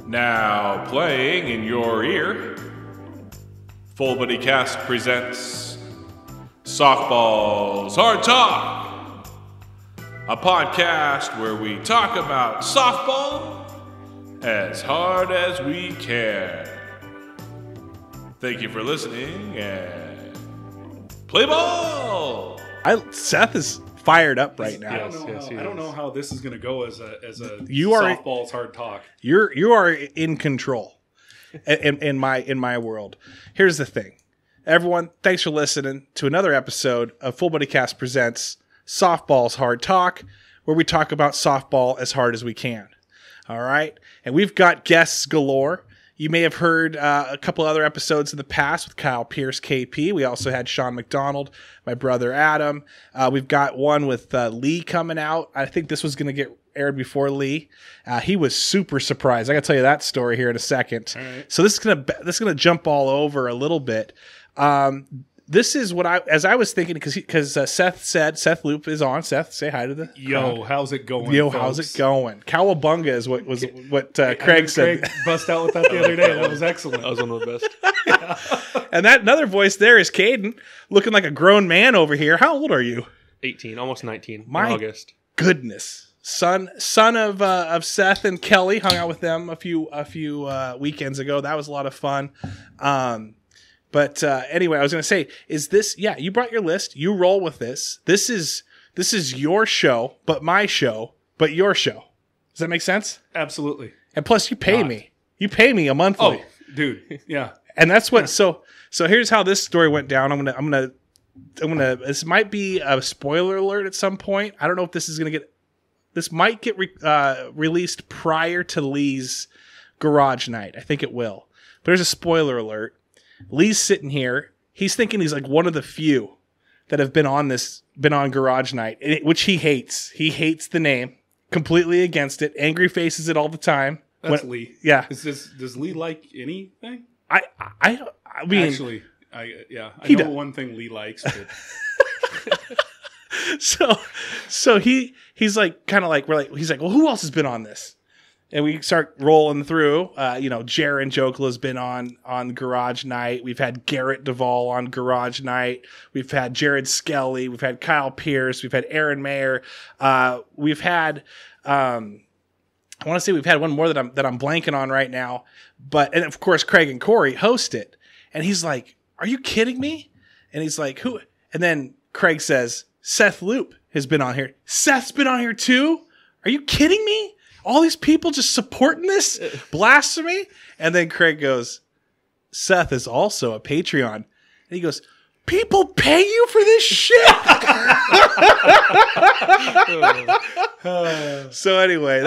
Now playing in your ear, Full Body Cast presents Softball's Hard Talk, a podcast where we talk about softball as hard as we can. Thank you for listening and play ball! Seth is fired up right now. I don't know how this is going to go as a softball's hard talk. You are in control in my world. Here's the thing. Everyone, thanks for listening to another episode of Full Body Cast presents Softball's Hard Talk, where we talk about softball as hard as we can. All right? And we've got guests galore. You may have heard a couple other episodes in the past with Kyle Pierce, KP. We also had Sean McDonald, my brother Adam. We've got one with Lee coming out. I think this was going to get aired before Lee. He was super surprised. I got to tell you that story here in a second. Right. So this is gonna jump all over a little bit. This is what as I was thinking, because Seth Loop is on. Seth, say hi to the crowd. How's it going? Yo, folks? how's it going? Cowabunga is what Craig said. Craig bust out with that the other day. That was excellent. That was one of the best. And that another voice there is Kaden, looking like a grown man over here. How old are you? 18, almost 19. My in August. Goodness, son of Seth and Kelly. Hung out with them a few weekends ago. That was a lot of fun. But anyway, I was going to say, is this, you brought your list, you roll with this. This is your show, but my show, but your show. Does that make sense? Absolutely. And plus you pay me. You pay me a monthly. Oh, dude. Yeah. And that's what, so here's how this story went down. I'm going to, this might be a spoiler alert at some point. I don't know if this might get released prior to Lee's garage night. I think it will. But there's a spoiler alert. Lee's sitting here. He's thinking he's like one of the few that have been on Garage Night, which he hates. He hates the name, completely against it. Angry faces it all the time. That's Lee. Yeah. Does Lee like anything? I mean, actually, I know one thing Lee likes. But... so he's like kind of like he's like, well, who else has been on this? And we start rolling through. Jaron Jokela's been on Garage Night. We've had Garrett Duvall on Garage Night. We've had Jared Skelly. We've had Kyle Pierce. We've had Aaron Mayer. We've had I want to say we've had one more that I'm blanking on right now. And of course Craig and Corey host it. And he's like, "Are you kidding me?" And he's like, "Who?" And then Craig says, "Seth Loop has been on here." Seth's been on here too? Are you kidding me? All these people just supporting this blasphemy? And then Craig goes, "Seth is also a Patreon." And he goes, "People pay you for this shit?" So anyway,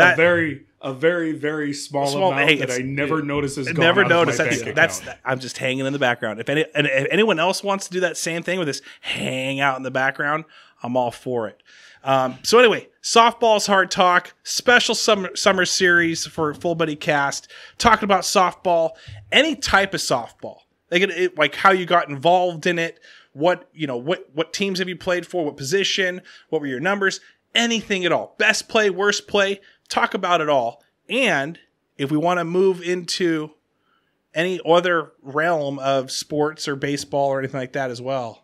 a very, very small amount that I never notice is gone out of my bank account. I'm just hanging in the background. If anyone else wants to do that same thing with this hang out in the background, I'm all for it. So anyway, Softball's Hard Talk, special summer series for Full Body Cast, talking about softball, any type of softball. Like how you got involved in it, what teams have you played for, what position, what were your numbers, anything at all. Best play, worst play, talk about it all. And if we want to move into any other realm of sports or baseball or anything like that as well,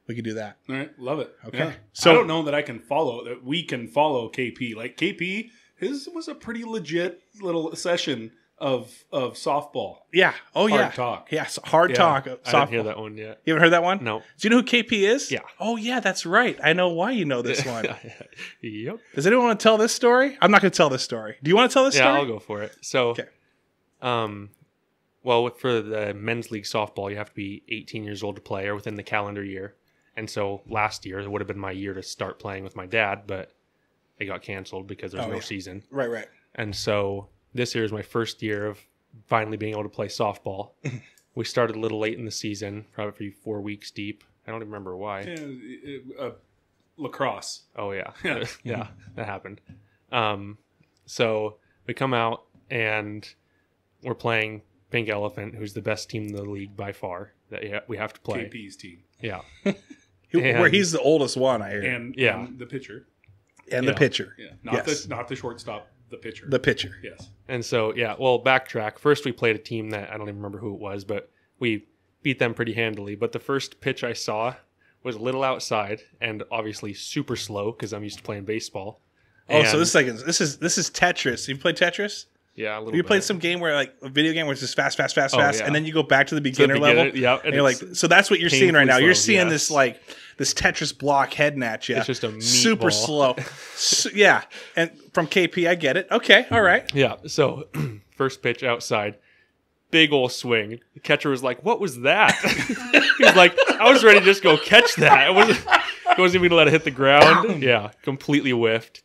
we could do that. All right, love it. Okay. Yeah. So I don't know that we can follow KP. Like KP, his was a pretty legit little session of softball. Yeah. Oh, Hard talk. Yes, hard talk. Softball. I didn't hear that one yet. You haven't heard that one? No. Do you know who KP is? Yeah. Oh, yeah, that's right. I know why you know this one. Yep. Does anyone want to tell this story? I'm not going to tell this story. Do you want to tell this story? Yeah, I'll go for it. So, okay. Well, for the men's league softball, you have to be 18 years old to play or within the calendar year. And so last year, it would have been my year to start playing with my dad, but it got canceled because there's no season. Right. And so this year is my first year of finally being able to play softball. We started a little late in the season, probably 4 weeks deep. I don't even remember why. Lacrosse. Oh, yeah. Yeah, that happened. So we come out and we're playing Pink Elephant, who's the best team in the league by far that we have to play. KP's team. Yeah. Where he's the oldest one, I hear. And the pitcher. And the pitcher. Yeah. Not the shortstop the pitcher. The pitcher. Yes. And so, yeah, well, backtrack. First, we played a team that I don't even remember who it was, but we beat them pretty handily. But the first pitch I saw was a little outside and obviously super slow because I'm used to playing baseball. Oh, And- so this is Tetris. You played Tetris? yeah, a little You bit. played some game where like a video game where it's just fast, Oh, yeah. and then you go back to the To the beginner level. yeah, And you're like, it's so that's what you're seeing right now. painfully You're slow, seeing yes. this Tetris block heading at you. It's just a super meatball. slow. Yeah, and from KP, I get it. Okay, all right. Yeah, so first pitch outside, big ol' swing. The catcher was like, "What was that?" He was like, "I was ready to just go catch that. I wasn't even going to let it hit the ground." Yeah, completely whiffed.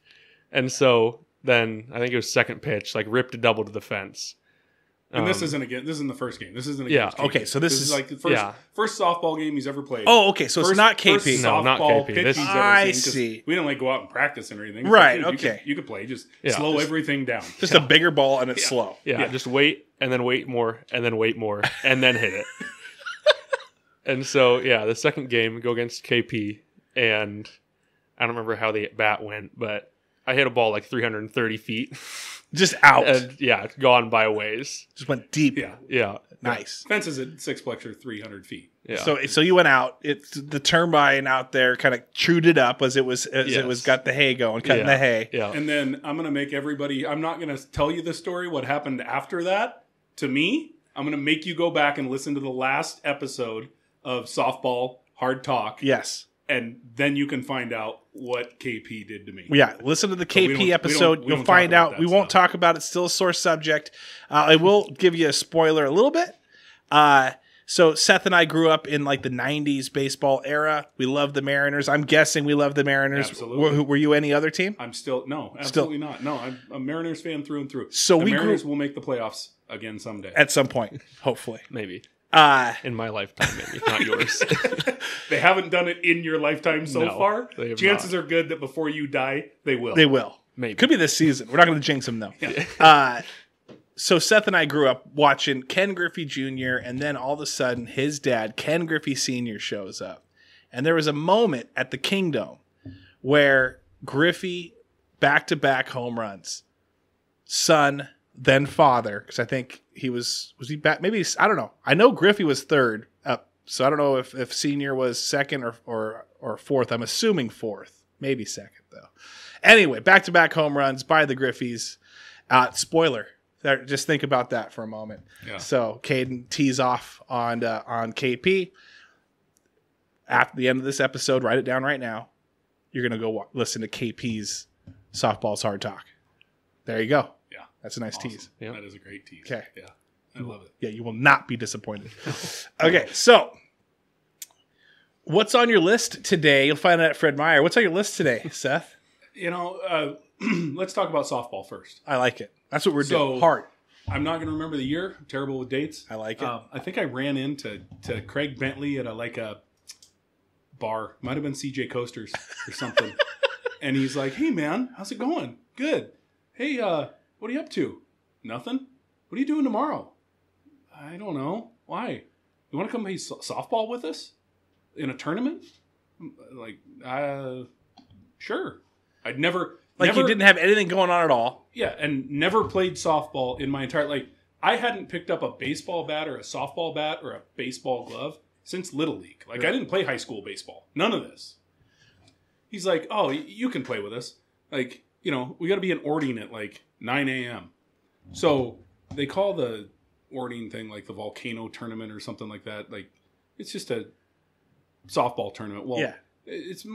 And so then I think it was second pitch, like ripped a double to the fence. And this isn't the first game. This isn't Yeah, against KP. okay, so this is- like the first yeah. first softball game he's ever played. Oh, okay, so it's not KP. First No, not softball KP. pitch This- he's ever I seen, 'cause see. We didn't like go out and practice and everything. It's Right, like, dude, okay. You could play. Just Yeah. slow everything down. Just a bigger ball and it's slow. Yeah, just wait and then wait more and then wait more and then hit it. And so, yeah, the second game, go against KP, and I don't remember how the at-bat went, but I hit a ball like 330 feet. Just out. And, yeah, gone by a ways. Just went deep. Yeah. Yeah. Nice. Fence is at sixplexer 300 feet. Yeah. So you went out. It's the turbine out there kind of chewed it up as it was Yes. got the hay going, cutting Yeah. the hay. Yeah. And then I'm going to make everybody, I'm not going to tell you the story, what happened after that to me. I'm going to make you go back and listen to the last episode of Softball Hard Talk. Yes. And then you can find out what KP did to me. Yeah, listen to the we don't- KP we episode. don't You'll talk find about out. that We won't stuff. talk about it. Still a sore subject. I will give you a spoiler a little bit. So Seth and I grew up in like the 90s baseball era. We love the Mariners. I'm guessing we love the Mariners. Absolutely. Were you any other team? No, absolutely not. No, I'm a Mariners fan through and through. So the we Mariners grew- will make the playoffs again someday. At some point, hopefully. Maybe. Uh, In my lifetime, maybe. Not yours. They haven't done it in your lifetime so No, far. they have Chances not. are good that before you die, they will. they will. Maybe. Could be this season. We're not going to jinx them though. So Seth and I grew up watching Ken Griffey Jr. and then all of a sudden his dad, Ken Griffey Sr., shows up. And there was a moment at the Kingdom where Griffey back-to-back home runs. Son, then father, because I think was he back? Maybe, I don't know. I know Griffey was third up, so I don't know if Senior was second or fourth. I'm assuming fourth, maybe second though. Anyway, back-to-back home runs by the Griffeys. Spoiler. Just think about that for a moment. Yeah. So Kaden tees off on KP. After the end of this episode, write it down right now. You're gonna go listen to KP's Softball's Hard Talk. There you go. Yeah. That's a nice Awesome. tease. Yeah. That is a great tease. Okay. Yeah. I love it. Yeah, you will not be disappointed. Okay, so what's on your list today? You'll find out at Fred Meyer. What's on your list today, Seth? You know, let's talk about softball first. I like it. That's what we're So- doing. Hard. I'm not going to remember the year. I'm terrible with dates. I like it. I think I ran into Craig Bentley at a bar. Might have been CJ Coasters or something. And he's like, "Hey man, how's it going? Good. Hey, what are you up to? Nothing. What are you doing tomorrow? I don't know. Why? You want to come play softball with us in a tournament? Like, sure. I'd never You didn't have anything going on at all. Yeah, and never played softball in my entire I hadn't picked up a baseball bat or a softball bat or a baseball glove since Little League. I didn't play high school baseball. None of this. He's like, "Oh, you can play with us. We got to be in Ording at 9 a.m." So they call the Ording thing the volcano tournament or something like that. It's just a softball tournament. Well, Yeah. it's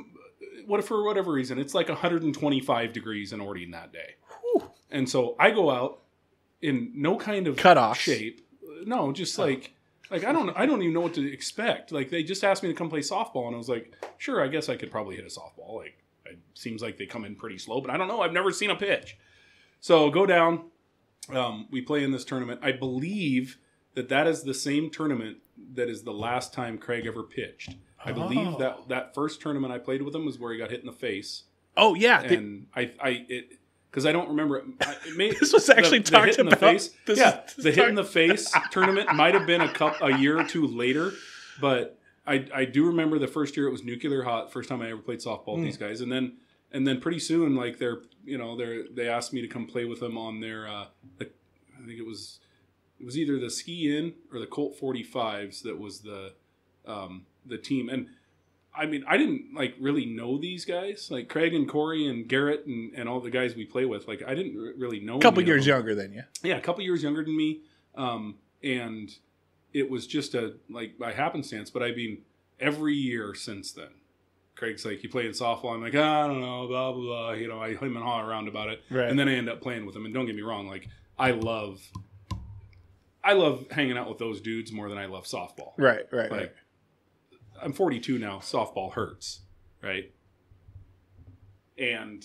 for whatever reason, it's 125 degrees in Ording that day. Whew. And so I go out in no kind of Cutoffs. shape. No, just I don't even know what to expect. They just asked me to come play softball, and I was like, sure, I guess I could probably hit a softball. It seems like they come in pretty slow, but I don't know. I've never seen a pitch. So go down. We play in this tournament. I believe that is the same tournament that is the last time Craig ever pitched. I believe that first tournament I played with him was where he got hit in the face. Oh yeah. And because I don't remember it. This was actually talked hit in the about. face. This The hit in the face tournament might have been a year or two later, but I do remember the first year it was nuclear hot. First time I ever played softball with these guys, and And then pretty soon, like they asked me to come play with them on their, I think it was either the Ski Inn or the Colt 45s that was the team. And I mean, I didn't like really know these guys, like Craig and Corey and Garrett and all the guys we play with. Like I didn't really know. A couple years younger than you. Yeah, a couple years younger than me. And it was just by happenstance. But I mean, every year since then, Craig's like, you playing softball? I'm like, I don't know, blah, blah, blah. You know, I him and haw around about it. Right. And then I end up playing with him. And don't get me wrong, like, I love hanging out with those dudes more than I love softball. Right. Like, I'm 42 now. Softball hurts, right? And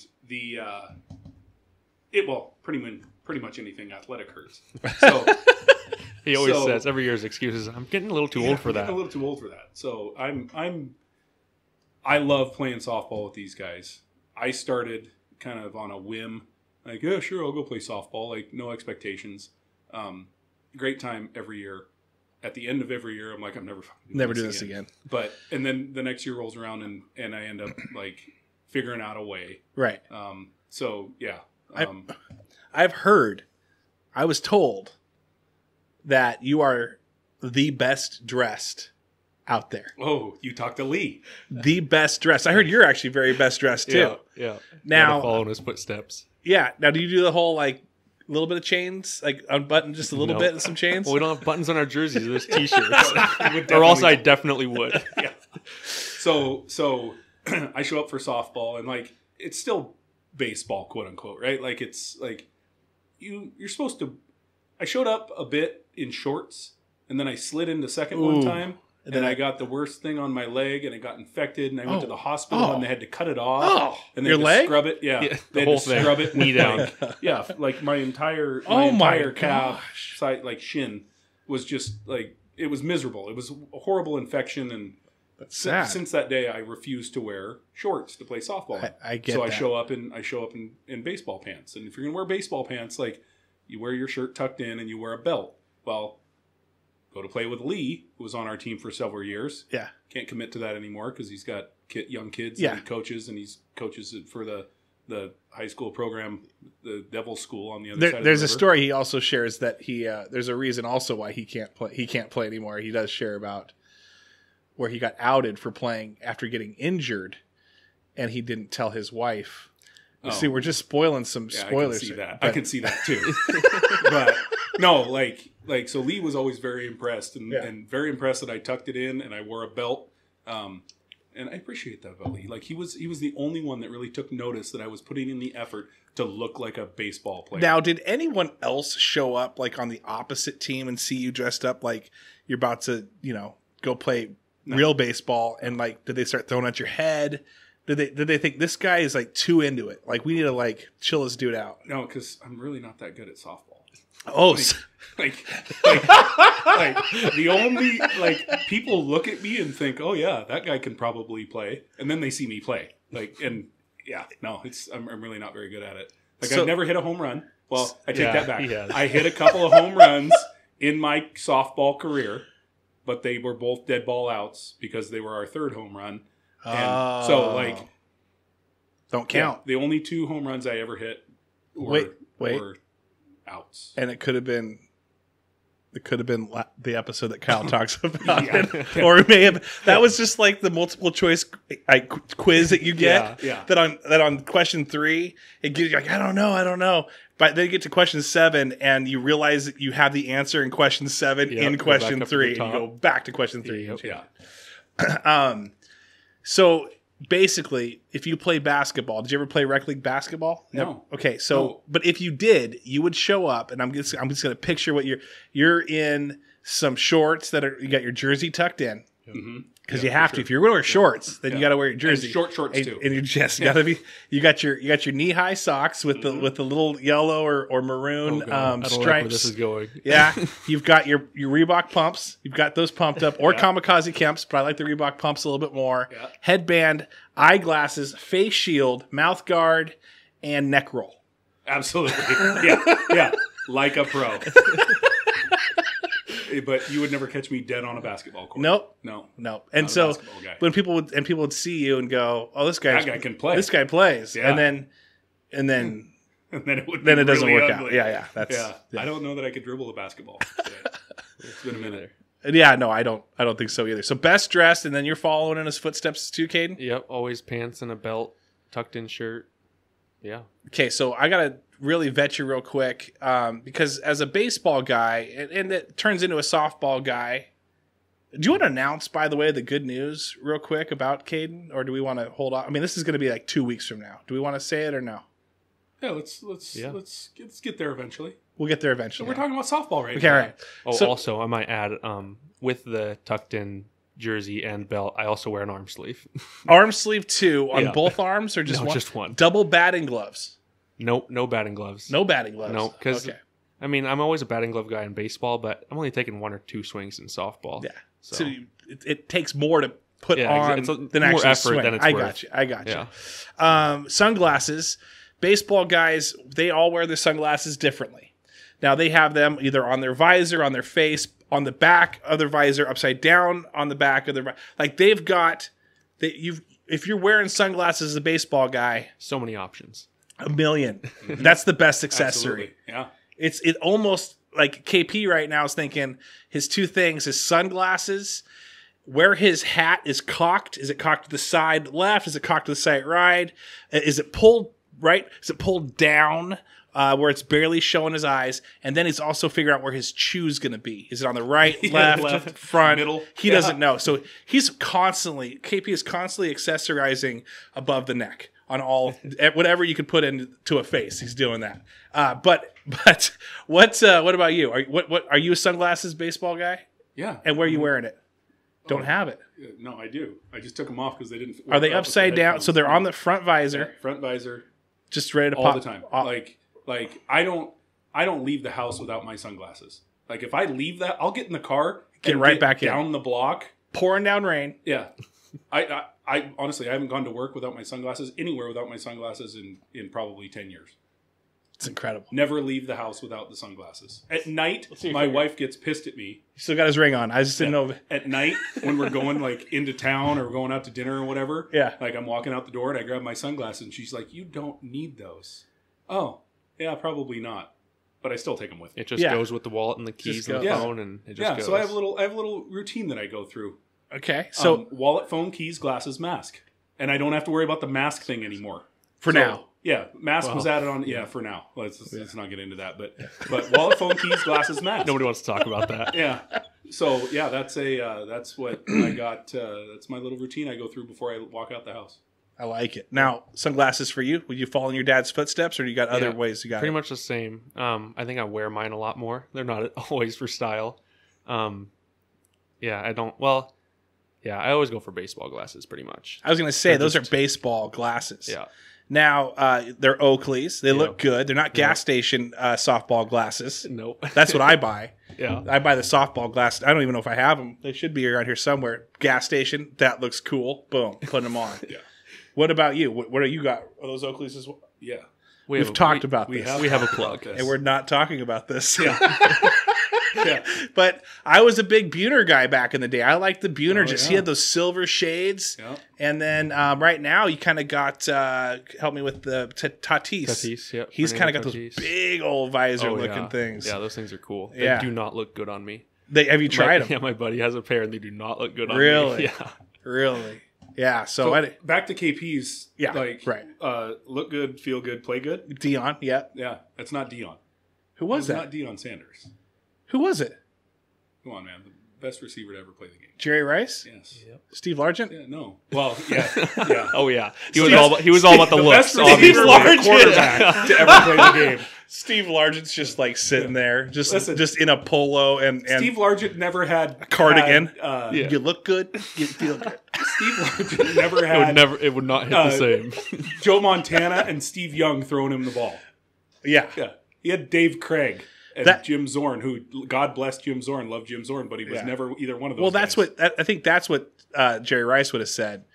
pretty much anything athletic hurts. So he always says every year's excuses. I'm getting a little too old for that. I'm a little too old for that. So I love playing softball with these guys. I started kind of on a whim, like, yeah, sure, I'll go play softball. Like, no expectations. Great time every year. At the end of every year, I'm like, I'm never doing this again. But and then the next year rolls around and I end up like figuring out a way. Right. So yeah. I've heard, I was told that you are the best dressed out there. Oh, you talked to Lee. The best dressed. I heard you're actually very best dressed too. Yeah. Now, follow in his footsteps. Yeah. Now, do you do the whole like little bit of chains, like unbutton just a little bit and some chains? Well, we don't have buttons on our jerseys. There's t-shirts, or else I definitely would. Yeah. So I show up for softball and like it's still baseball, quote unquote, right? Like it's like you're supposed to. I showed up a bit in shorts and then I slid into second one time. And then I got the worst thing on my leg, and it got infected, and I went to the hospital, and they had to cut it off. And they your had to leg? scrub it. Yeah, the whole thing. Scrub it knee down. Yeah, like my entire calf, side, like shin, was just like it was miserable. It was a horrible infection, and That's sad. Since that day, I refuse to wear shorts to play softball. I get so that. I show up in baseball pants, and if you're gonna wear baseball pants, like you wear your shirt tucked in and you wear a belt. Well. Go to play with Lee, who was on our team for several years. Yeah. Can't commit to that anymore because he's got young kids Yeah. and he coaches for the high school program, the Devil's School on the other side of the river. There's a story he also shares that there's a reason also why he can't play anymore. He does share about where he got outed for playing after getting injured and he didn't tell his wife. You see, we're just spoiling some spoilers. I can see that too. But no, like so Lee was always very impressed and very impressed that I tucked it in and I wore a belt. And I appreciate that about Lee. Like he was the only one that really took notice that I was putting in the effort to look like a baseball player. Now, did anyone else show up like on the opposite team and see you dressed up like you're about to, go play real baseball and like did they start throwing at your head? Did they think this guy is like too into it? Like we need to like chill this dude out. No, because I'm really not that good at softball. Oh, like the only like people look at me and think, oh yeah, that guy can probably play, and then they see me play. I'm really not very good at it. Like I've never hit a home run. Well, I take that back. I hit a couple of home runs in my softball career, but they were both dead ball outs because they were our third home run. And so like don't count. The only 2 home runs I ever hit were outs. And it could have been the episode that Kyle talks about. Or it may have that was just like the multiple choice quiz that you get. Yeah. That on question 3 it gives you like I don't know. But then you get to question 7 and you realize that you have the answer in question 7 in question 3 and you go back to question 3. Yeah. So basically, if you play basketball, did you ever play rec league basketball? No. Okay, so but if you did, you would show up, and I'm just going to picture what you're in some shorts you got your jersey tucked in. Mm-hmm. Because you have to. If you're going to wear shorts, then you got to wear your jersey. And short shorts too. And you just got to be. You got your knee high socks with the little yellow or maroon stripes. I don't like where this is going. Yeah, you've got your Reebok pumps. You've got those pumped up, or Kamikaze Kemps, but I like the Reebok pumps a little bit more. Yeah. Headband, eyeglasses, face shield, mouth guard, and neck roll. Absolutely. Yeah. Like a pro. But you would never catch me dead on a basketball court. Nope. No. And Not a so basketball guy. when people would see you and go, "Oh, this That guy can play. This guy plays," Yeah. and then And then it then it doesn't really work ugly. out. Yeah. That's I don't know that I could dribble a basketball. It's been a minute. yeah. No, I don't think so either. So best dressed, and then you're following in his footsteps too, Kaden. Yep, always pants and a belt, tucked in shirt. Yeah. Okay, so I gotta really vet you real quick because as a baseball guy, and it turns into a softball guy. Do you want to announce, by the way, the good news real quick about Kaden, or do we want to hold on? I mean, this is going to be like 2 weeks from now. Do we want to say it or no? Yeah, let's get there eventually. We'll get there eventually. So we're talking about softball right Okay, now. all right. Oh, So- also, I might add, with the tucked in jersey and belt, I also wear an arm sleeve. Arm sleeve 2 on Yeah. both arms, or just No, one? just one. Double batting gloves. Nope, no batting gloves. No batting gloves. No, because okay. I mean, I'm always a batting glove guy in baseball, but I'm only taking 1 or 2 swings in softball. Yeah. So, So it takes more to put Yeah, on it's a- than more actually effort swing. than it's I worth. got you. yeah. Sunglasses. Baseball guys, they all wear their sunglasses differently. Now they have them either on their visor, on their face, on the back of their visor, upside down on the back of their like they've got. If you're wearing sunglasses as a baseball guy, So many options. a million. That's the best accessory. Absolutely. Yeah. It almost like KP right now is thinking his 2 things: his sunglasses, where his hat is cocked. Is it cocked to the side left? Is it cocked to the side right? Is it pulled right? Is it pulled down where it's barely showing his eyes? And then he's also figuring out where his shoe's going to be. Is it on the right, left, front? middle? He Yeah. doesn't know. So KP is constantly accessorizing above the neck on all whatever you could put into a face. He's doing that. But what about you? Are you a sunglasses baseball guy? Yeah. And where are you wearing it? Don't have it. No, I do. I just took them off because they didn't. Are they work out with the upside down? headphones. So they're on the front visor, Yeah, front visor just ready to all pop the time. off. Like I don't leave the house without my sunglasses. Like if I leave that, I'll get in the car, Get and right back in. down the block. pouring down rain. Yeah. I honestly I haven't gone to work without my sunglasses, anywhere without my sunglasses in probably 10 years. It's incredible. Never leave the house without the sunglasses. At night, see your my finger. wife gets pissed at me. He still got his ring on. I just didn't know. At night, when we're going like into town or we're going out to dinner or whatever, Yeah. like I'm walking out the door and I grab my sunglasses and she's like, "You don't need those." Oh, yeah, probably not. But I still take them with me. It just Yeah. goes with the wallet and the keys Just and the goes. phone, and it just Yeah, goes. so I have a little routine that I go through. Okay, so Wallet, phone, keys, glasses, mask, and I don't have to worry about the mask thing anymore. for now, Yeah, mask was added on. Yeah, for now. Let's not get into that. But wallet, phone, keys, glasses, mask. Nobody wants to talk about that. Yeah. So yeah, that's what I got. That's my little routine I go through before I walk out the house. I like it. Now, sunglasses for you. Would you follow in your dad's footsteps, or do you got other Yeah, ways you got Pretty it? much the same. I think I wear mine a lot more. They're not always for style. Yeah, I don't. Well, yeah, I always go for baseball glasses. Pretty much. I was going to say They're those just- are baseball glasses. Yeah. Now they're Oakleys. They look good. They're not gas Yeah. station softball glasses. Nope. That's what I buy. Yeah. I buy the softball glasses. I don't even know if I have them. They should be around here somewhere. Gas station. That looks cool. Boom. Put them on. Yeah. What about you? What do you got? Are those Oakleys as well? Yeah. We've talked about this. We have a plug. And we're not talking about this. Yeah. But I was a big Buhner guy back in the day. I liked the Buhner. He yeah. had those silver shades. Yeah. And then right now you kind of got, help me with the Tatis. Tatis, yeah. He's kind of got Fernando those Tatis. big old visor looking yeah. things. Yeah, those things are cool. Yeah. They do not look good on me. Have you tried them? Yeah, my buddy has a pair and they do not look good on Really? me. Yeah. Really? Yeah. So, So back to KP's. Yeah, Like right. Look good, feel good, play good. Dion. Yeah. Yeah. That's not Dion. Who was It's that? not Dion Sanders. Who was it? Come on, man. The best receiver to ever play the game. Jerry Rice? Yes. Steve Largent? Yeah. No. Well. Yeah. Yeah. Oh yeah. He was all about the looks. best receiver obviously. with a quarterback to ever play the game. Steve Largent's just like sitting there, Listen. just in a polo and Steve Largent never had cardigan. had, Yeah. You look good. You feel good. Steve Largent never had It would not hit the same. Joe Montana and Steve Young throwing him the ball. Yeah. Yeah. He had Dave Craig and That- Jim Zorn, who, God bless Jim Zorn, loved Jim Zorn, but he was Yeah. never either one of those Well, that's guys. what I think. That's what Jerry Rice would have said.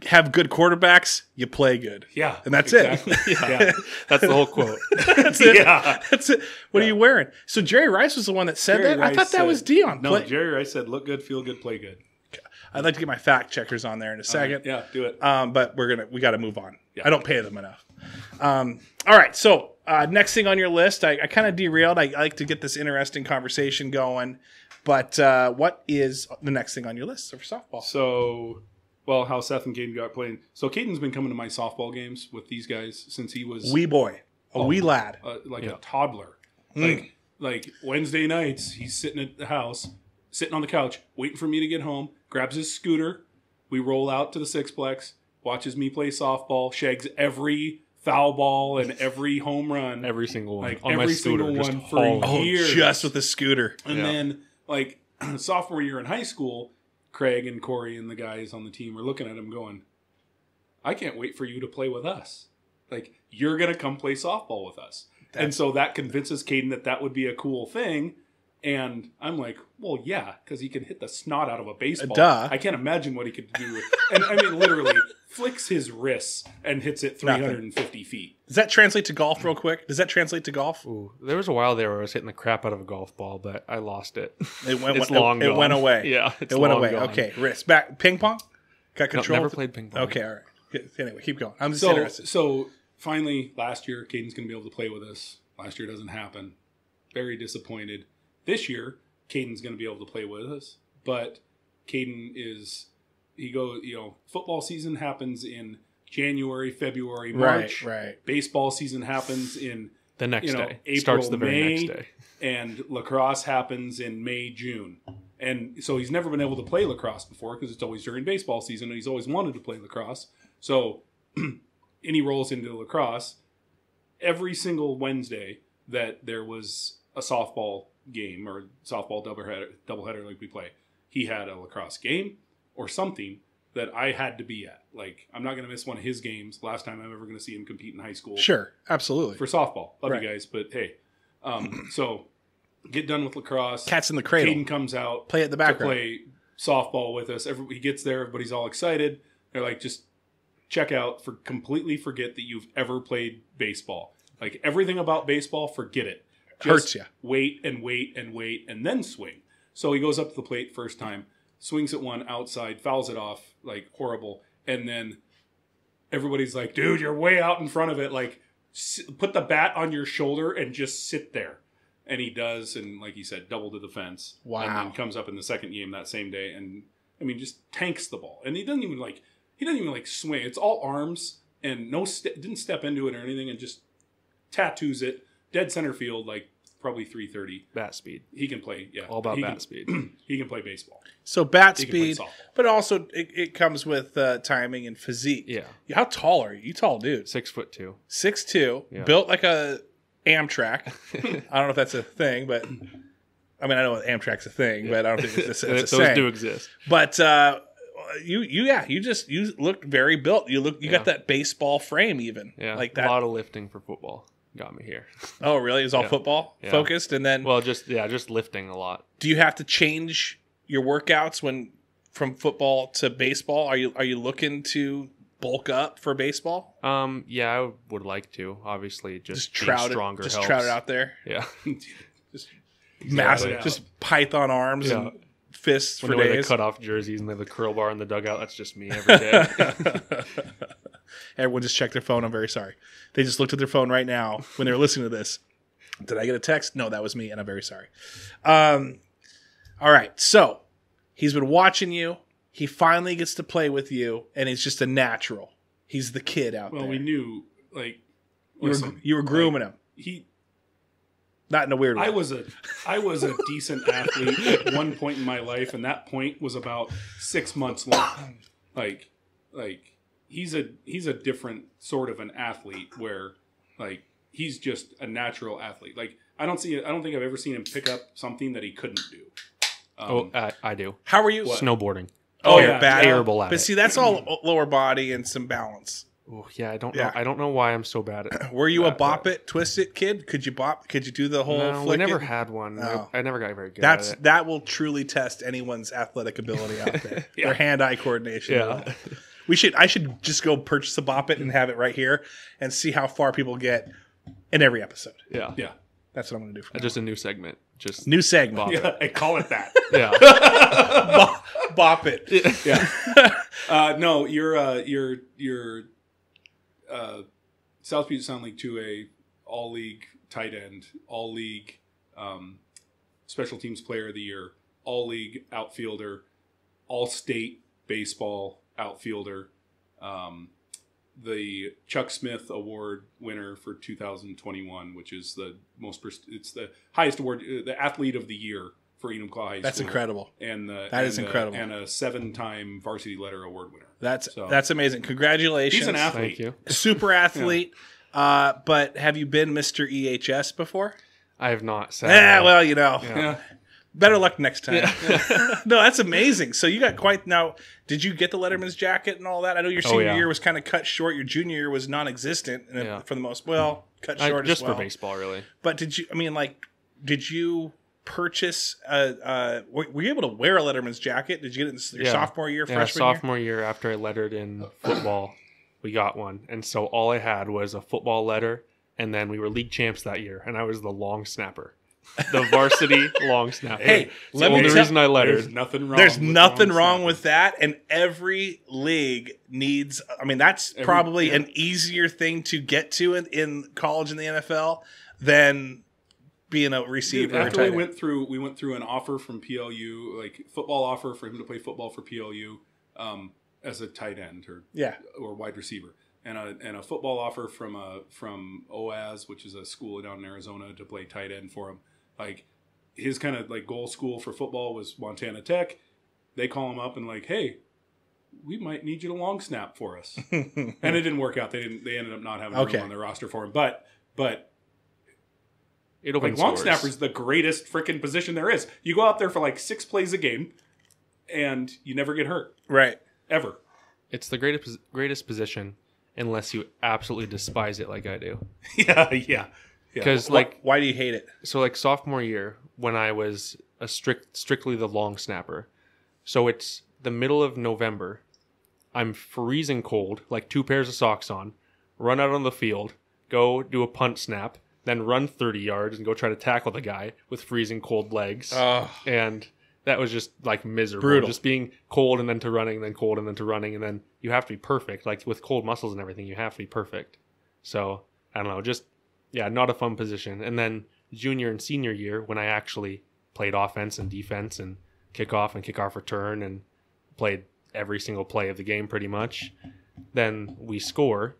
have good quarterbacks, you play good. Yeah. And that's exactly. it. Yeah. That's the whole quote. That's it. Yeah. That's it. What are you wearing? So Jerry Rice was the one that said Jerry that? I Rice thought that said- was Dion. No, Jerry Rice said, look good, feel good, play good. I'd like to get my fact checkers on there in a second. Yeah, do it. But we got to move on. Yeah. I don't pay them enough. All right. So next thing on your list, I kind of derailed. I like to get this interesting conversation going. But what is the next thing on your list for softball? So, well, how Seth and Kaden got playing. So Caden's been coming to my softball games with these guys since he was Wee boy, a wee lad. a toddler. Like Wednesday nights, he's sitting at the house, sitting on the couch, waiting for me to get home, grabs his scooter. We roll out to the Sixplex, watches me play softball, shags every foul ball and every home run. Every single one. Like on my every scooter, single just one for a hauling. year. Just with the scooter. And then, like, sophomore year in high school, Craig and Corey and the guys on the team were looking at him going, I can't wait for you to play with us. Like, you're going to come play softball with us. And so that convinces Kaden that would be a cool thing. And I'm like, well, yeah, because he can hit the snot out of a baseball. Duh. I can't imagine what he could do. And I mean, literally, flicks his wrists and hits it 350 feet. Does that translate to golf real quick? Does that translate to golf? Ooh, there was a while there where I was hitting the crap out of a golf ball, but I lost it. It went, It's long it gone. went away. Yeah, it's it went long away. gone. Okay, wrist. Back. Ping pong? Got Nope, control? never played ping pong. Okay, all right. Anyway, keep going. I'm just interested. So finally, last year, Caden's going to be able to play with us. Last year doesn't happen. Very disappointed. This year, Caden's going to be able to play with us. But Kaden football season happens in January, February, March. Right. Baseball season happens in The next day. April, Starts the very May, next day. and lacrosse happins in May, June. And so he's never been able to play lacrosse before because it's always during baseball season, and he's always wanted to play lacrosse. So, and he rolls into lacrosse every single Wednesday that there was a softball game or softball doubleheader like we play. He had a lacrosse game or something that I had to be at. Like, I'm not going to miss one of his games. Last time I'm ever going to see him compete in high school. Sure, absolutely. For softball. Love Right. you guys, but hey. So, get done with lacrosse. Cat's in the cradle. Caden comes out Play at the to background. play softball with us. He gets there. Everybody's all excited. They're like, just check out. Completely forget that you've ever played baseball. Like, everything about baseball, forget it. Hurts ya. Wait and wait and wait and then swing. So he goes up to the plate first time, swings at one outside, fouls it off, like, horrible. And then everybody's like, dude, you're way out in front of it. Like, put the bat on your shoulder and just sit there. And he does, and like he said, double to the fence. Wow. And then comes up in the second game that same day, and I mean, just tanks the ball. And he doesn't even swing. It's all arms, and didn't step into it or anything, and just tattoos it dead center field, like probably 330. Bat speed. He can play. Yeah, All about bat speed. He can play baseball. So bat He can play speed, softball. but also it comes with timing and physique. Yeah. How tall are you? You tall dude. 6'2". 6'2", Yeah. built like a Amtrak. I don't know if that's a thing, but I mean, I know Amtrak's a thing, but I don't think it's a Those saying. do exist. But you look very built. You got that baseball frame even. Yeah. Like A that. lot of lifting for football got me here. Oh, really? It was all Yeah. football Yeah. focused, and then Well, just lifting a lot. do you have to change your workouts from football to baseball? Are you looking to bulk up for baseball? Yeah, I would like to. Obviously, just being trout stronger it, just helps. trout it out there. Yeah. Massive, Yeah. just python arms Yeah. and fists When for the way they days. cut off jerseys and they have the curl bar in the dugout, that's just me every day. Everyone just checked their phone. I'm very sorry. They just looked at their phone right now when they were listening to this. Did I get a text? No, that was me, and I'm very sorry. All right, so he's been watching you. He finally gets to play with you, and he's just a natural. He's the kid out Well, there. we knew, like, You were grooming him, not in a weird way. I was a decent athlete at one point in my life, and that point was about 6 months long. Like he's a different sort of an athlete where, like, he's just a natural athlete. Like, I don't think I've ever seen him pick up something that he couldn't do. I do. How were you? Snowboarding. Oh, yeah, you're bad. terrible at But it. see, that's all lower body and some balance. Oh, yeah, I don't Yeah. know. I don't know why I'm so bad at it. Were you a bop it, twist it kid? Could you bop? Could you do the whole No, we flick never it? had one. No. I never got very good at it. That will truly test anyone's athletic ability out there. Their hand-eye coordination. Yeah. I should just go purchase a Bop It and have it right here and see how far people get in every episode. Yeah. Yeah. That's what I'm going to do. From Just a new segment. Just new segment. Bop Yeah, It. I call it that. Yeah. Bop It. Yeah. No, you're South Puget Sound League 2A, all league tight end, all league special teams player of the year, all league outfielder, all state baseball outfielder, the Chuck Smith Award winner for 2021, which is it's the highest award, the athlete of the year for Enumclaw High School. That's incredible. And that is incredible. And a 7-time varsity letter award winner. That's amazing. Congratulations. He's an athlete. Thank you. Super athlete. But have you been Mr. EHS before? I have not. Yeah, well, Yeah. better luck next time. No, that's amazing. So you got quite now. Did you get the Letterman's jacket and all that? I know your senior year was kind of cut short. Your junior year was non-existent for the most. Well, cut short just as well. for baseball, really. But did you purchase? Were you able to wear a Letterman's jacket? Did you get it in your sophomore year, freshman year? Sophomore year after I lettered in football, we got one, and so all I had was a football letter, and then we were league champs that year, and I was the long snapper. The varsity long snapper. Hey, the only reason I lettered. There's nothing wrong. There's with nothing long wrong snapping. with that, and every league needs. I mean, that's probably an easier thing to get to in college and the NFL than being a receiver. Dude, or after tight we end. went through an offer from PLU, like football offer for him to play football for PLU as a tight end or wide receiver, and a football offer from OAS, which is a school down in Arizona, to play tight end for him. Like his kind of like goal school for football was Montana Tech. They call him up and like, hey, we might need you to long snap for us, and it didn't work out. They ended up not having room on their roster for him, but. It opens long doors. snapper is the greatest freaking position there is. You go out there for like 6 plays a game, and you never get hurt. Right. Ever. It's the greatest position unless you absolutely despise it like I do. Yeah. Because Why do you hate it? so like sophomore year when I was a strictly the long snapper, so it's the middle of November. I'm freezing cold, like 2 pairs of socks on, run out on the field, go do a punt snap, then run 30 yards and go try to tackle the guy with freezing cold legs. And that was just like miserable. Brutal. Just being cold and then to running, then cold and then to running, and then you have to be perfect. Like with cold muscles and everything, you have to be perfect. So I don't know, just not a fun position. And then junior and senior year, when I actually played offense and defense and kickoff return and played every single play of the game pretty much, then we score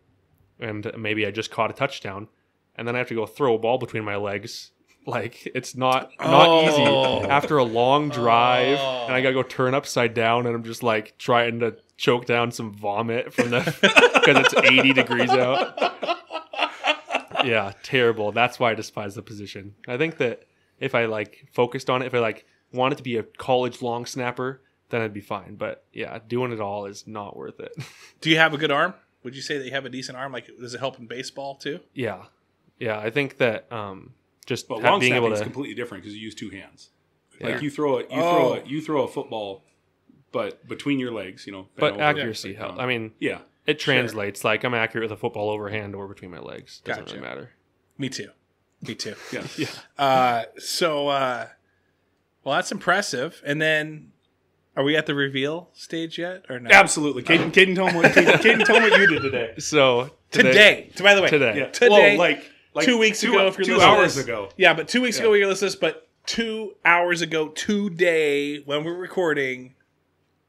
and maybe I just caught a touchdown and then I have to go throw a ball between my legs. Like it's not easy after a long drive and I gotta go turn upside down and I'm just like trying to choke down some vomit from the because it's 80 degrees out. Yeah, terrible. That's why I despise the position. I think that if I like focused on it, if I like wanted to be a college long snapper, then I'd be fine. But yeah, doing it all is not worth it. Do you have a good arm? Would you say that you have a decent arm? Like, does it help in baseball too? Yeah. I think that just But long being snapping able is to completely different because you use 2 hands. Yeah. Like you throw a football, but between your legs, but accuracy helps. I mean, yeah. it translates. Like I'm accurate with a football overhand or between my legs. Doesn't Gotcha. really matter. Me too. Yeah. Well, that's impressive. And then, are we at the reveal stage yet, or no? Absolutely. Kaden, tell me what you did today. So Today. By the way, today. Yeah. Today. Well, like 2 weeks ago, if you're 2 listening to hours this. ago. Yeah, but 2 weeks ago you're listening to this, but 2 hours ago today, when we're recording,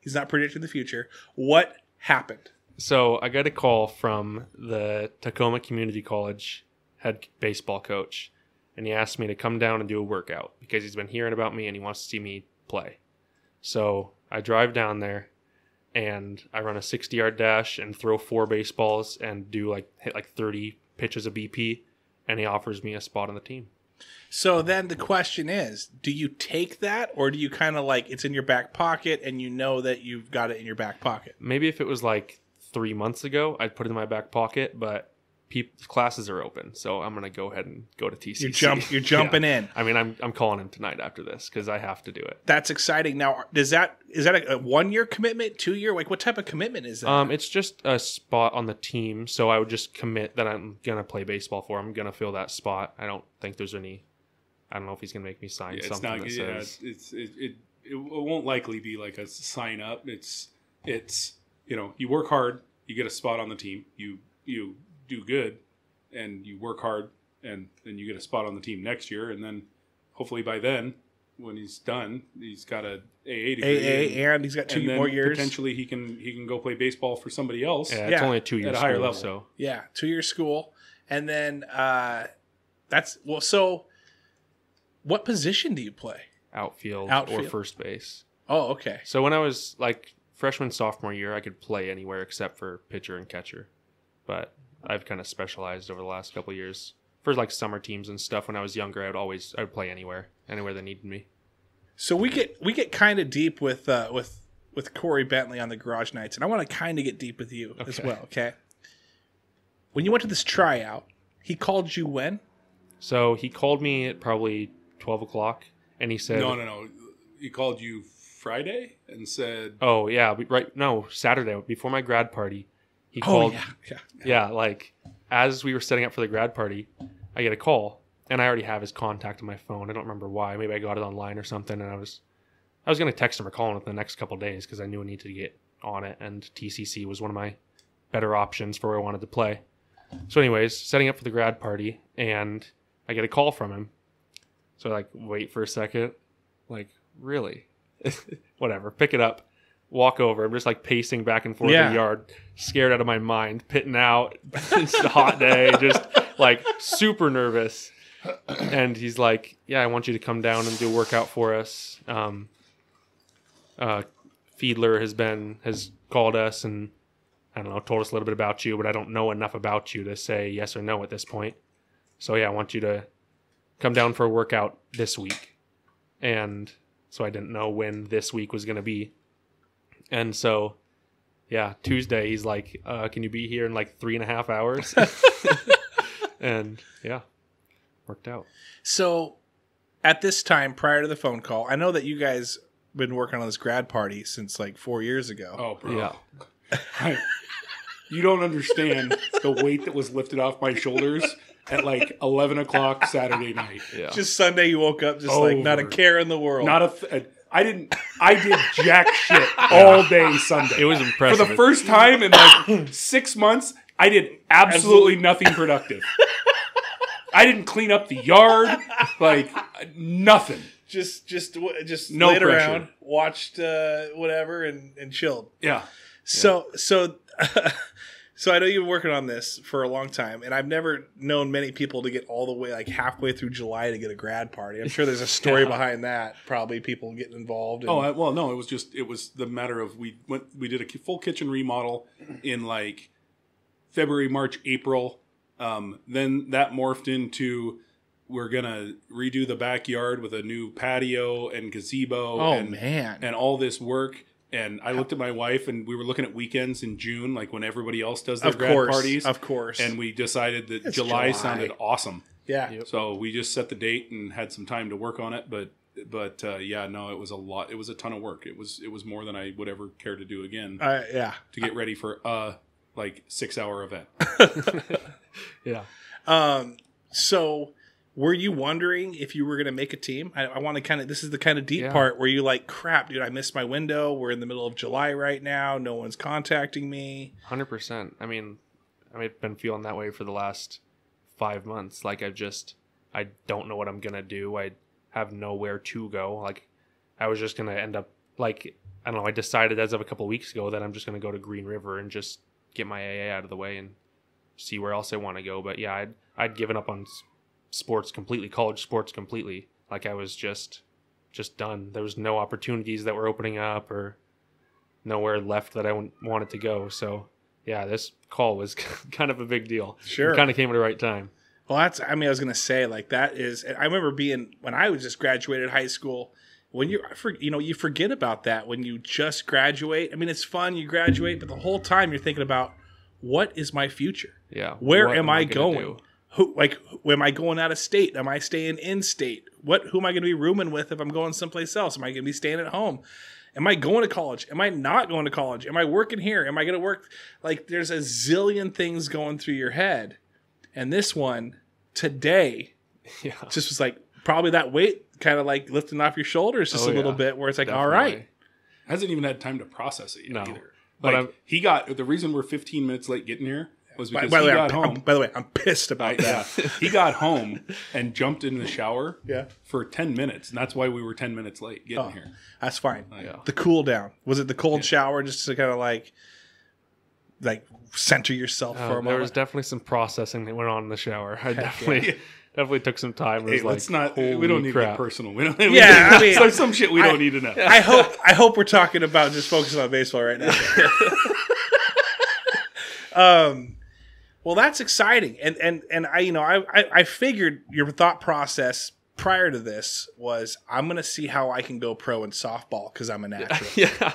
he's not predicting the future. What happened? So I got a call from the Tacoma Community College head baseball coach, and he asked me to come down and do a workout because he's been hearing about me and he wants to see me play. So I drive down there and I run a 60-yard dash and throw 4 baseballs and hit like 30 pitches of BP, and he offers me a spot on the team. So then the question is, do you take that, or do you kind of like it's in your back pocket and you know that you've got it in your back pocket? Maybe if it was like 3 months ago, I'd put it in my back pocket, but classes are open, so I'm gonna go ahead and go to TCC. You're jumping in. I mean, I'm calling him tonight after this because I have to do it. That's exciting. Now, is that a 1 year commitment, 2 year? Like, what type of commitment is that? It's just a spot on the team, so I would just commit that I'm gonna play baseball for him. I'm gonna fill that spot. I don't think there's any. I don't know if he's gonna make me sign something that says. It won't likely be like a sign up. It's you work hard, you get a spot on the team. You do good, and you work hard, and then you get a spot on the team next year, and then hopefully by then, when he's done, he's got a AA degree, and he's got 2 more years. Potentially, he can go play baseball for somebody else. Yeah, it's only a 2 year at a higher school, level. So 2 year school, and then So, what position do you play? outfield or first base. Oh, okay. So when I was like freshman, sophomore year, I could play anywhere except for pitcher and catcher. But I've kind of specialized over the last couple of years. For like summer teams and stuff when I was younger, I would play anywhere they needed me. So we get kind of deep with Corey Bentley on the Garage Nights, and I want to kind of get deep with you as well, okay? When you went to this tryout, he called you when? So he called me at probably 12 o'clock, and he said... No. He called you Friday and said... Oh, yeah. Saturday, before my grad party. He called... Yeah, like, as we were setting up for the grad party, I get a call, and I already have his contact on my phone. I don't remember why. Maybe I got it online or something, and I was going to text him or call him within the next couple of days because I knew I needed to get on it, and TCC was one of my better options for where I wanted to play. So anyways, setting up for the grad party, and I get a call from him. So I wait for a second. Really? Whatever. Pick it up. Walk over. I'm just pacing back and forth in the yard, scared out of my mind, pitting out. It's a hot day, just super nervous. And he's like, "Yeah, I want you to come down and do a workout for us." Fiedler has called us and I don't know, told us a little bit about you, but I don't know enough about you to say yes or no at this point. So yeah, I want you to come down for a workout this week. And so I didn't know when this week was going to be. And so, yeah, Tuesday, he's like, can you be here in 3.5 hours? And yeah, worked out. So at this time, prior to the phone call, I know that you guys been working on this grad party since 4 years ago. Oh, bro. Yeah. You don't understand the weight that was lifted off my shoulders at 11 o'clock Saturday night. Yeah. Just Sunday, you woke up just not a care in the world. I did jack shit all day Sunday. It was impressive. For the first time in 6 months, I did absolutely nothing productive. I didn't clean up the yard, nothing. Just no laid pressure. Around, watched whatever, and chilled. Yeah. So I know you've been working on this for a long time, and I've never known many people to get all the way halfway through July to get a grad party. I'm sure there's a story behind that. Probably people getting involved. No, it was the matter of we did a full kitchen remodel in February, March, April. Then that morphed into we're gonna redo the backyard with a new patio and gazebo. And all this work. And I looked at my wife, and we were looking at weekends in June, when everybody else does their grad parties. Of course. And we decided that July sounded awesome. Yeah. Yep. So we just set the date and had some time to work on it. But it was a lot. It was a ton of work. It was more than I would ever care to do again. Yeah. To get ready for a 6-hour event. Yeah. So were you wondering if you were going to make a team? I want to this is the kind of deep part where you crap, dude, I missed my window. We're in the middle of July right now. No one's contacting me. 100%. I mean, I've been feeling that way for the last 5 months. I don't know what I'm going to do. I have nowhere to go. I was just going to end up, I don't know, I decided as of a couple of weeks ago that I'm just going to go to Green River and just get my AA out of the way and see where else I want to go. But yeah, I'd given up on sports completely, college sports completely. I was just done. There was no opportunities that were opening up or nowhere left that I wanted to go. So yeah, this call was kind of a big deal. Sure. It kind of came at the right time. Well, I was going to say that is, I remember when I was just graduated high school, when you forget about that when you just graduate. I mean, it's fun, you graduate, but the whole time you're thinking about what is my future? Yeah. Where what am I gonna going? Am I going out of state? Am I staying in state? Who am I going to be rooming with if I'm going someplace else? Am I going to be staying at home? Am I going to college? Am I not going to college? Am I working here? Am I going to work? Like, there's a zillion things going through your head. And this one today just was like, probably that weight kind of like lifting off your shoulders just a little bit, where it's like, Definitely. all right. Hasn't even had time to process it yet either. But Like, the reason we're 15 minutes late getting here was because By he got the home. way, I'm pissed about that. He got home and jumped in the shower Yeah. for 10 minutes. And that's why we were 10 minutes late getting here. That's fine. Yeah. The cool down. Was it the cold shower just to kind of like center yourself for a there moment? was definitely some processing that went on in the shower. I definitely took some time. It was Hey, like, let's not. We holy don't need to crap. get personal. We don't. Yeah, I mean, there's some shit we don't need to know. I hope we're talking about just focusing on baseball right now. Well, that's exciting, and I figured your thought process prior to this was, I'm going to see how I can go pro in softball because I'm a natural. Yeah.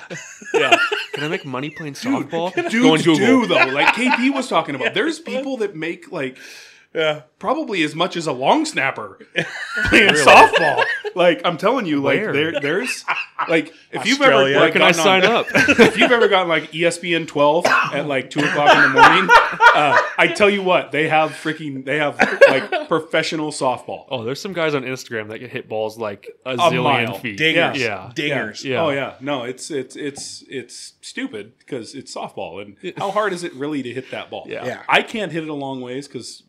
Can I make money playing softball? Go on Dudes Google. do though. Like KP was talking about. There's people that make like probably as much as a long snapper playing softball. Like, I'm telling you, like there's like, if you've ever Australia. Where like, can I gotten on- sign up? if you've ever gotten like ESPN 12 at like 2:00 in the morning, I tell you what, they have like professional softball. Oh, there's some guys on Instagram that can hit balls like a mile. zillion feet. Dingers. Yeah. Dingers. Yeah. Oh yeah, no, it's stupid because it's softball, and how hard is it really to hit that ball? Yeah. I can't hit it a long ways because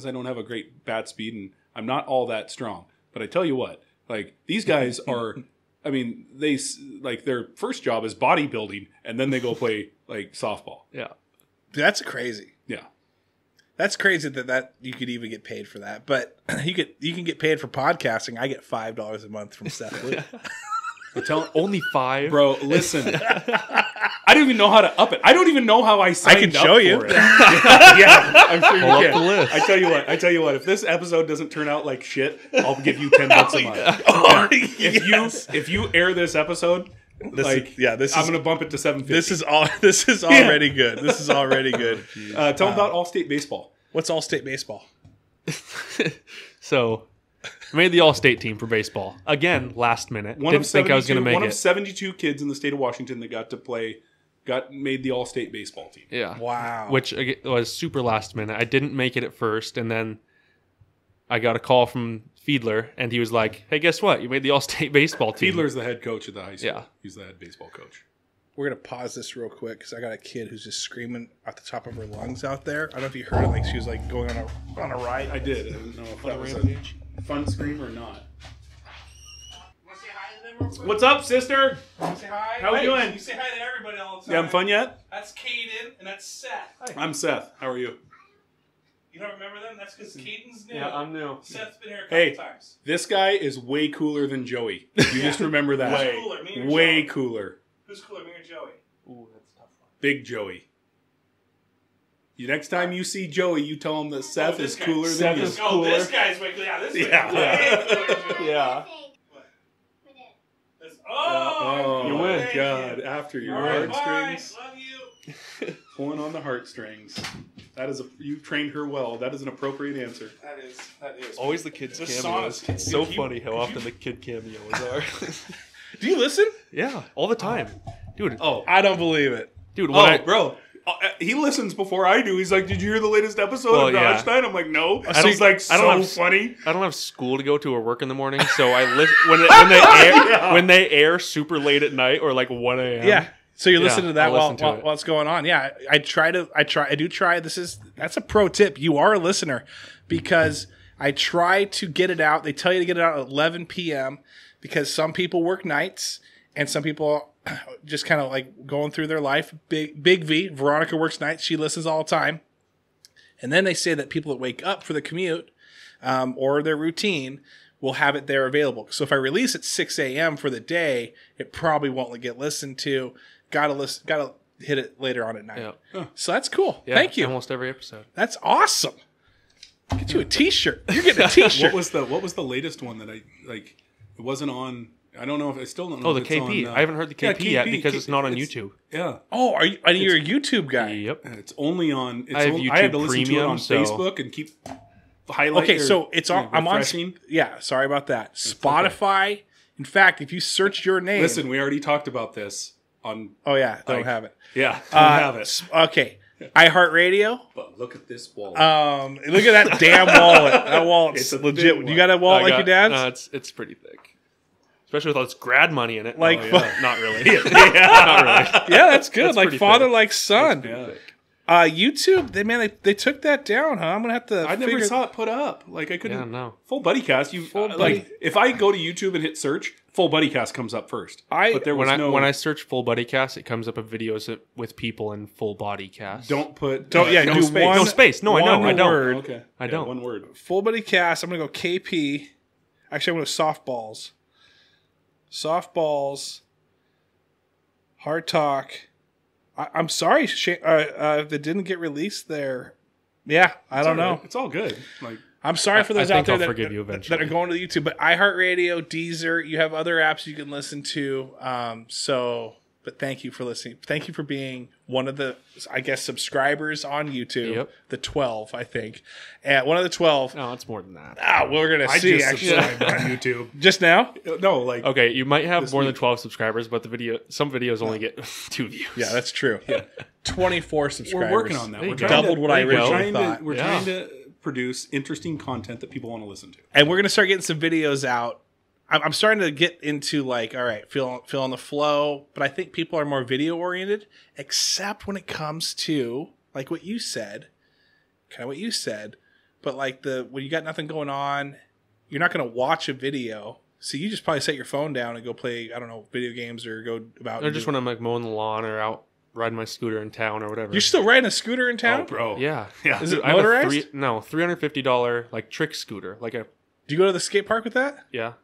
I don't have a great bat speed and I'm not all that strong. But I tell you what, like, these guys are. I mean, they like, their first job is bodybuilding, and then they go play like softball. Yeah. That's crazy. Yeah. That's crazy that you could even get paid for that. But you can get paid for podcasting. I get $5 a month from Seth Lee. But Only 5? bro, listen. I don't even know how to up it. I don't even know how I signed up show you. for it. Yeah, I'm sure you Pull up can. the list. I tell you what. If this episode doesn't turn out like shit, I'll give you $10 a month. If you air this episode, I'm gonna bump it to $7.50. This is already good. This is already good. Tell them about Allstate Baseball. What's Allstate Baseball? So, I made the All-State team for baseball. Again, last minute. Didn't think I was going to make one it. of 72 kids in the state of Washington that made the All-State baseball team. Yeah. Wow. Which was super last minute. I didn't make it at first, and then I got a call from Fiedler, and he was like, hey, guess what? You made the All-State baseball team. Fiedler's the head coach at the high school. Yeah. He's the head baseball coach. We're going to pause this real quick because I got a kid who's just screaming at the top of her lungs out there. I don't know if you heard it. Like, she was like going on a ride. I did. I didn't know if that was a fun scream or not. Say hi to them real quick. What's up, sister? Say hi. How we doing? You say hi to everybody all the time. You having fun yet? That's Kaden and that's Seth. I'm Seth. How are you? You don't remember them? That's because Caden's new. Yeah, I'm new. Seth's been here a couple times. This guy is way cooler than Joey. You just remember that. Who's cooler, me or Way Joey? cooler. Who's cooler, me or Joey? Ooh, that's a tough one. Big Joey. Next time you see Joey, you tell him that Seth is cooler than Seth you. is Oh, this guy's way cooler. Yeah, this Yeah. way cooler than Joey. Yeah. Oh, You win. thank God, you. after your All right, heartstrings. bye. Love you. Pulling on the heartstrings. You trained her well. That is an appropriate answer. That is. Always the kids' The cameos. sauce. It's so funny how often the kid cameos are. Do you listen? Yeah, all the time. Dude, I don't believe it. Bro. He listens before I do. He's like, "Did you hear the latest episode of yeah. Garage Night?" I'm like, "No." don't- He's like, I don't "So have- funny." I don't have school to go to or work in the morning, so I listen when they air super late at night or like 1 a.m. Yeah. So you're listening to that I'll while listen to it. while it's going on. Yeah, I do try. That's a pro tip. You are a listener because I try to get it out. They tell you to get it out at 11 p.m. because some people work nights and some people just kind of like going through their life. Big V, Veronica works nights. She listens all the time. And then they say that people that wake up for the commute or their routine will have it there available. So if I release at 6 a.m. for the day, it probably won't get listened to. Gotta hit it later on at night. Yeah. So that's cool. Yeah, Thank you. Almost every episode. That's awesome. Get you a T-shirt. You're getting a T-shirt. What was the latest one that I like? It wasn't on I don't know if I still don't know. Oh, the if it's KP. on, I haven't heard the KP yet because it's not on it's- YouTube. Yeah. Oh, are you a YouTube guy? Yep. It's only on. It's I have I YouTube had to listen to it Premium, on so- Facebook and keep highlighting. Okay, so it's on. I'm on. refreshing. Yeah, sorry about that. Spotify. In fact, if you search your name, Listen, we already talked about this on. Oh yeah, don't Like, have it. Yeah, don't have it. Okay, iHeartRadio. But look at this wall. Look at that damn wallet. That wallet's It's a legit. thin You got a wallet like your dad's? No, it's pretty thick. Especially with all this grad money in it. Like, Not really. yeah. Not really. yeah, that's good. That's like pretty father, thick. like son. Yeah. YouTube. They took that down, huh? I'm gonna have to. I never figure- saw it put up. Like I couldn't. Yeah, no. Full Buddy Cast. You Full Buddy- like if I go to YouTube and hit search, Full Buddy Cast comes up first. But there was When I search full body cast, it comes up with videos with people in full body cast. don't put Don't- yeah, no do space. one- No space. No, I know. one I don't. word. Okay, I Yeah, don't. one word. Full buddy cast. I'm gonna go KP. Actually, I'm gonna go softballs. Softballs. Hard talk. I'm sorry, that didn't get released there. Yeah, I don't know. It's all good. Like I'm sorry for those I out think there I'll that, forgive you that eventually. are going to YouTube. But iHeartRadio, Deezer, you have other apps you can listen to. But thank you for listening. Thank you for being one of the, I guess, subscribers on YouTube. Yep. The 12, I think. And one of the 12. No, it's more than that. We're going to I see, just actually. subscribed on YouTube. Just now? No, like Okay, you might have This more than week. 12 subscribers, but some videos only get 2 views. Yeah, that's true. 24 subscribers. we're working on that. There We're you go. trying Doubled to, what I we're originally trying thought. To, we're Yeah. trying to produce interesting content that people want to listen to. And we're going to start getting some videos out. I'm starting to get into like, all right, feel on the flow, but I think people are more video oriented, except when it comes to like what you said, kind of what you said, but like when you got nothing going on, you're not going to watch a video. So you just probably set your phone down and go play, I don't know, video games or go about. Or just when I'm like mowing the lawn or out riding my scooter in town or whatever. You're still riding a scooter in town? Oh, bro. Yeah. Yeah. Is it I have a motorized? $350 like trick scooter. Like a Do you go to the skate park with that? yeah.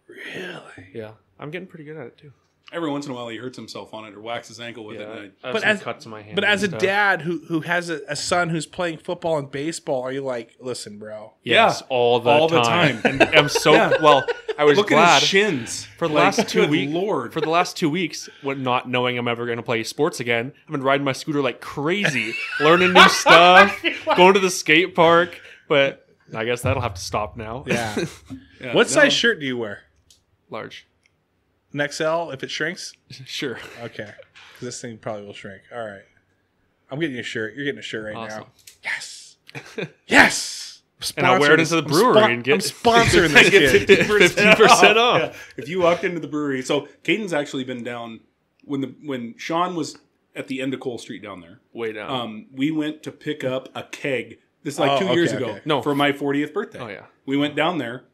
Really? Yeah. I'm getting pretty good at it too. Every once in a while, he hurts himself on it or whacks his ankle with it. Yeah. And I have But some as- cuts in my hand. But as a and stuff. dad who has a son who's playing football and baseball, are you like, listen, bro? Yes, Yeah. all the All the time. time. And I'm so Yeah. well. I was look at glad his shins for the Like, last 2 good weeks. Lord, For the last 2 weeks, when not knowing I'm ever going to play sports again, I've been riding my scooter like crazy, learning new stuff, going to the skate park. But I guess that'll have to stop now. Yeah. Yeah, What no. size shirt do you wear? Large. An XL if it shrinks? Sure. Okay. 'Cause this thing probably will shrink. All right. I'm getting you a shirt. You're getting a shirt right Awesome. now. Yes. Yes. And I'll wear it into the brewery and get I'm sponsoring this kid. 50% off. Yeah. If you walked into the brewery, so Caden's actually been down when Sean was at the end of Cole Street down there. Way down. We went to pick up a keg. This is like Oh, 2 years okay, ago. okay. No. For my 40th birthday. Oh, yeah. We went down there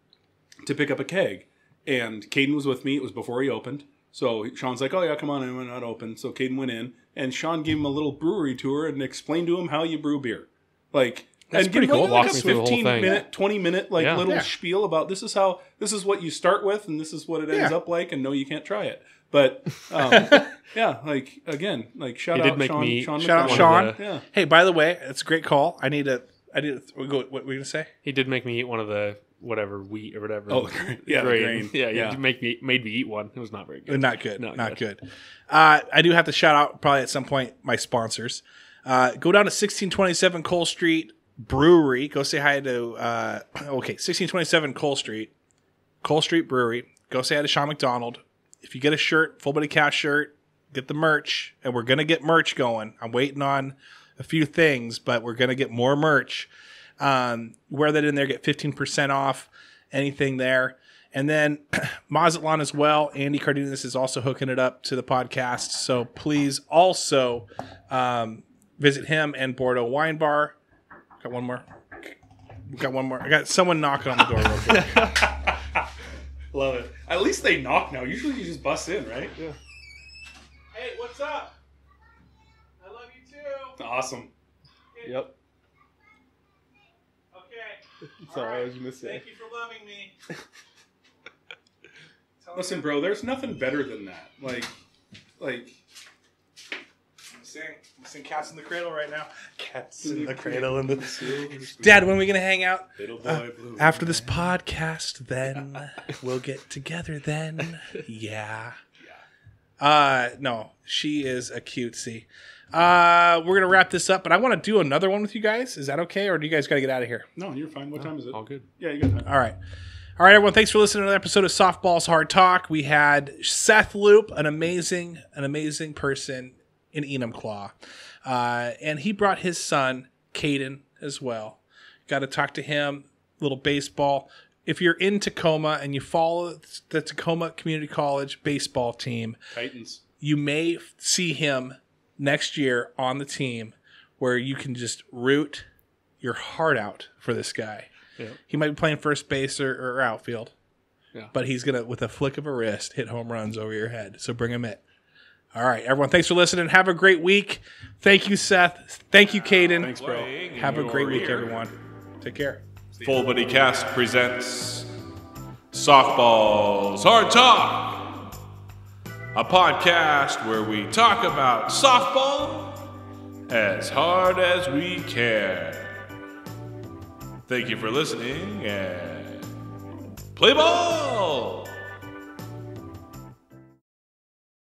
to pick up a keg, and Caden was with me. It was before he opened. So Sean's like, "Oh yeah, come on in. We're not open." So Caden went in, and Sean gave him a little brewery tour and explained to him how you brew beer. Like That's and pretty give him cool. like Walk a me through the whole 15-minute, 20-minute like Yeah. little Yeah. spiel about this is what you start with, and this is what it ends Yeah. up like, and no, you can't try it. But yeah, like again, like shout He out did make Sean. me- Sean Shout out McDonald. Sean. Yeah. Hey, by the way, it's a great call. I need to what were you going to say? He did make me eat one of the whatever wheat or whatever. Oh, yeah, the grain. Yeah, Yeah. he made me eat one. It was not very good. Not good. Not Not good. I do have to shout out probably at some point my sponsors. Go down to 1627 Cole Street Brewery. Go say hi to 1627 Cole Street Brewery. Go say hi to Sean McDonald. If you get a shirt, full body cast shirt, get the merch, and we're gonna get merch going. I'm waiting on a few things, but we're gonna get more merch. Wear that in there, get 15% off anything there. And then Mazatlan as well. Andy Cardenas is also hooking it up to the podcast. So please also visit him and Bordeaux Wine Bar. Got one more. I got someone knocking on the door real quick. Love it. At least they knock now. Usually you just bust in, right? Yeah. Hey, what's up? I love you too. Awesome. Yep. Okay. Sorry, I was gonna say. Thank you for loving me. Listen, bro, there's nothing better than that. Like I'm saying Relaxing, cats in the cradle right now. Cats in the cradle. Dad, when are we going to hang out? Little boy blue. After this podcast, then. We'll get together then. Yeah. No, she is a cutesy. We're going to wrap this up, but I want to do another one with you guys. Is that okay, or do you guys got to get out of here? No, you're fine. What time is it? All good. Yeah, you got time. All right. All right, everyone. Thanks for listening to another episode of Softball's Hard Talk. We had Seth Loop, an amazing person in Enumclaw. And he brought his son, Kaden, as well. Got to talk to him, little baseball. If you're in Tacoma and you follow the Tacoma Community College baseball team, Titans. you may see him next year on the team where you can just root your heart out for this guy. Yeah. He might be playing first base or outfield, but he's going to, with a flick of a wrist, hit home runs over your head. So bring him in. All right, everyone, thanks for listening. Have a great week. Thank you, Seth. Thank you, Caden. Thanks, bro. Have a great week, everyone. Take care. Full Body Cast presents Softball's Hard Talk, a podcast where we talk about softball as hard as we can. Thank you for listening and play ball!